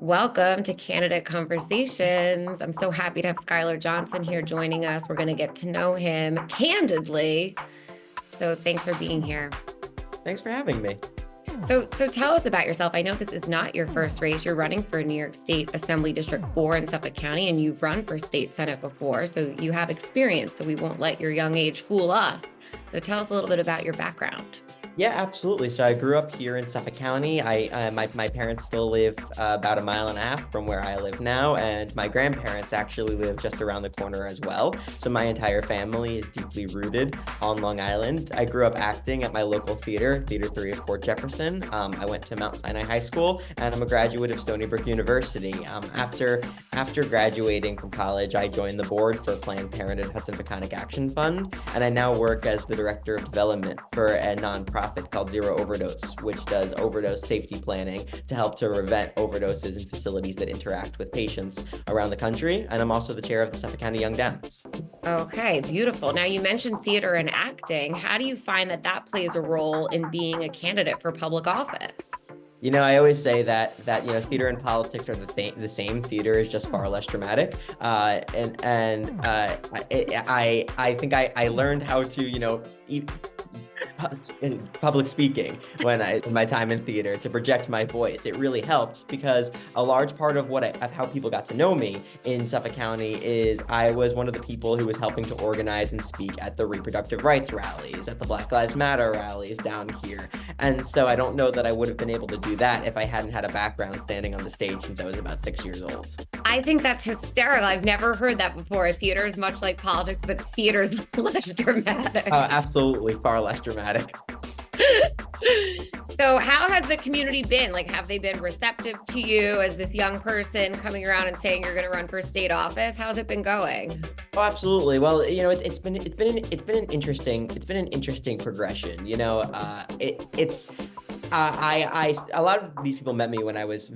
Welcome to Candidate Conversations. I'm so happy to have Skyler Johnson here joining us. We're going to get to know him candidly. So thanks for being here. Thanks for having me. So tell us about yourself. I know this is not your first race. You're running for New York State Assembly District 4 in Suffolk County, and you've run for state senate before. So you have experience, so we won't let your young age fool us. So tell us a little bit about your background. Yeah, absolutely. So I grew up here in Suffolk County. My parents still live about a mile and a half from where I live now, and my grandparents actually live just around the corner as well. So my entire family is deeply rooted on Long Island. I grew up acting at my local theater, Theater 3 of Port Jefferson. I went to Mount Sinai High School, and I'm a graduate of Stony Brook University. After graduating from college, I joined the board for Planned Parenthood Hudson Peconic Action Fund, and I now work as the director of development for a nonprofit called Zero Overdose, which does overdose safety planning to help to prevent overdoses in facilities that interact with patients around the country. And I'm also the chair of the Suffolk County Young Dems. Okay, beautiful. Now you mentioned theater and acting. How do you find that plays a role in being a candidate for public office? I always say that theater and politics are the same. Theater is just far less dramatic, I think I learned how to public speaking in my time in theater to project my voice. It really helped because a large part of how people got to know me in Suffolk County is I was one of the people who was helping to organize and speak at the reproductive rights rallies, at the Black Lives Matter rallies down here. And so I don't know that I would have been able to do that if I hadn't had a background standing on the stage since I was about 6 years old. I think that's hysterical. I've never heard that before. Theater is much like politics, but theater is less dramatic. Oh, absolutely, far less dramatic. So how has the community been? Like, have they been receptive to you as this young person coming around and saying you're going to run for state office? How's it been going? Oh, absolutely. Well, it's been an interesting progression. A lot of these people met me when I was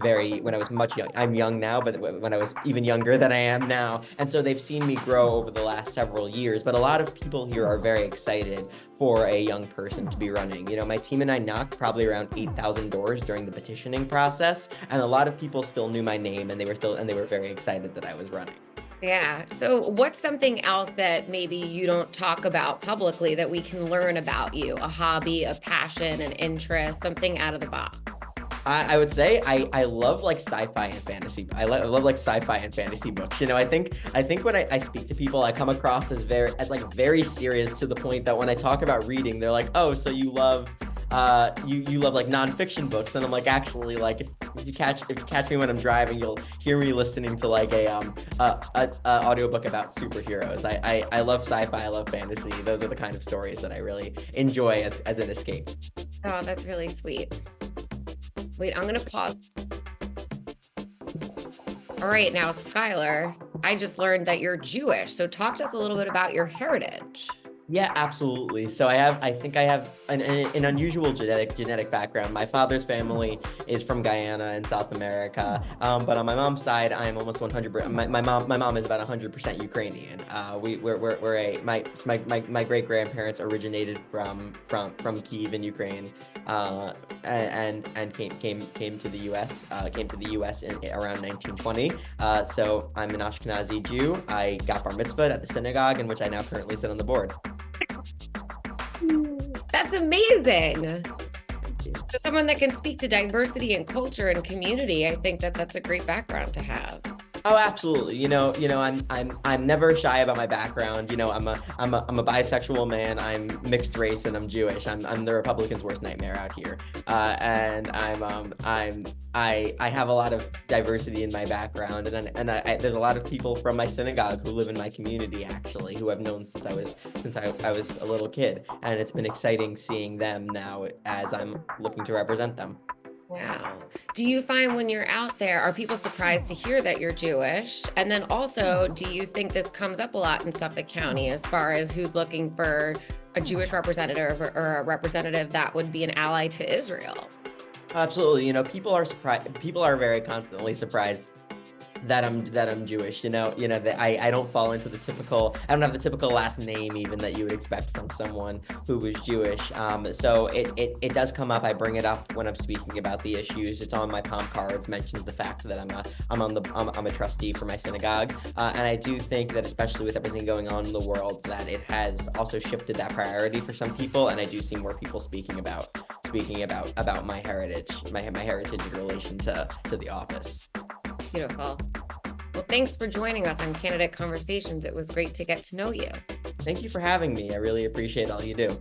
much young. I'm young now, but when I was even younger than I am now. And so they've seen me grow over the last several years, but a lot of people here are very excited for a young person to be running. My team and I knocked probably around 8,000 doors during the petitioning process, and a lot of people still knew my name, and they were very excited that I was running. Yeah. So what's something else that maybe you don't talk about publicly that we can learn about you? A hobby, a passion, an interest, something out of the box? I would say I love like sci-fi and fantasy. I love like sci-fi and fantasy books. I think when I speak to people, I come across as very serious, to the point that when I talk about reading, they're like, "Oh, so you love you love like nonfiction books?" And I'm like, actually, like if you catch me when I'm driving, you'll hear me listening to like a audiobook about superheroes. I love sci-fi, I love fantasy. Those are the kind of stories that I really enjoy as an escape. Oh, that's really sweet. Wait, I'm gonna pause. All right, now Skyler, I just learned that you're Jewish. So talk to us a little bit about your heritage. Yeah, absolutely. So I think I have an unusual genetic background. My father's family is from Guyana in South America, but on my mom's side, I'm almost 100%. My mom is about 100% Ukrainian. My great grandparents originated from Kyiv in Ukraine, and came to the U.S. Around 1920. So I'm an Ashkenazi Jew. I got bar mitzvahed at the synagogue, in which I now currently sit on the board. That's amazing. So someone that can speak to diversity and culture and community, I think that's a great background to have. Oh, absolutely. I'm never shy about my background. I'm a bisexual man. I'm mixed race, and I'm Jewish. I'm the Republicans' worst nightmare out here. And I have a lot of diversity in my background, and there's a lot of people from my synagogue who live in my community, actually, who I've known since I was a little kid, and it's been exciting seeing them now as I'm looking to represent them. Wow. Do you find when you're out there, are people surprised to hear that you're Jewish? And then also, do you think this comes up a lot in Suffolk County as far as who's looking for a Jewish representative or a representative that would be an ally to Israel? Absolutely. People are surprised. People are very constantly surprised that I'm Jewish, that I don't fall into I don't have the typical last name even that you would expect from someone who was Jewish. So it does come up. I bring it up when I'm speaking about the issues. It's on my palm cards, mentions the fact that I'm a trustee for my synagogue. And I do think that, especially with everything going on in the world, that it has also shifted that priority for some people. And I do see more people speaking about my heritage, my heritage in relation to the office. Beautiful. Well, thanks for joining us on Candidate Conversations. It was great to get to know you. Thank you for having me. I really appreciate all you do.